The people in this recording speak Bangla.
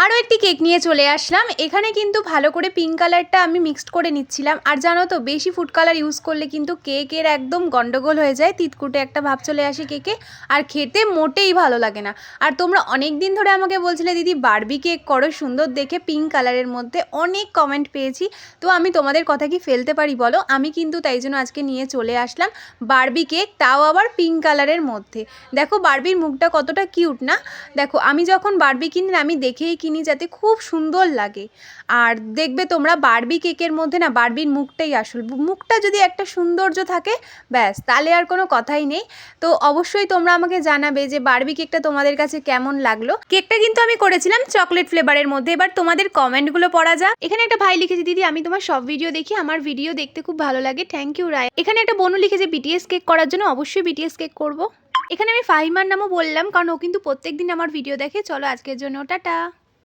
আরও একটি কেক নিয়ে চলে আসলাম। এখানে কিন্তু ভালো করে পিঙ্ক কালারটা আমি মিক্সড করে নিচ্ছিলাম। আর জানো তো বেশি ফুড কালার ইউজ করলে কিন্তু কেকের একদম গন্ডগোল হয়ে যায়, তিতকুটে একটা ভাব চলে আসে কেকে, আর খেতে মোটেই ভালো লাগে না। আর তোমরা অনেক দিন ধরে আমাকে বলছিলে দিদি বারবি কেক করো সুন্দর দেখে পিঙ্ক কালারের মধ্যে, অনেক কমেন্ট পেয়েছি। তো আমি তোমাদের কথা কি ফেলতে পারি বলো, আমি কিন্তু তাই জন্য আজকে নিয়ে চলে আসলাম বারবি কেক, তাও আবার পিঙ্ক কালারের মধ্যে। দেখো বারবির মুখটা কতটা কিউট না। দেখো আমি যখন বারবি কিনি আমি দেখেই কিনি যাতে খুব সুন্দর লাগে। আর দেখবে তোমরা বারবি কেকের মধ্যে না বারবির মুখটাই আসল, মুখটা যদি একটা সৌন্দর্য থাকে ব্যাস তাহলে আর কোনো কথাই নেই। তো অবশ্যই তোমরা আমাকে জানাবে যে বারবি কেকটা তোমাদের কাছে কেমন লাগলো। কেকটা কিন্তু আমি করেছিলাম চকলেট ফ্লেভারের মধ্যে। এবার তোমাদের কমেন্টগুলো পড়া যাক। এখানে একটা ভাই লিখেছে, দিদি আমি তোমার সব ভিডিও দেখি, আমার ভিডিও দেখতে খুব ভালো লাগে, থ্যাংক ইউ রায়। এখানে একটা বোনও লিখেছে বিটিএস কেক করার জন্য, অবশ্যই বিটিএস কেক করবো। এখানে আমি ফাহিমার নামও বললাম কারণ ও কিন্তু প্রত্যেকদিন আমার ভিডিও দেখে। চলো আজকের জন্য টাটা।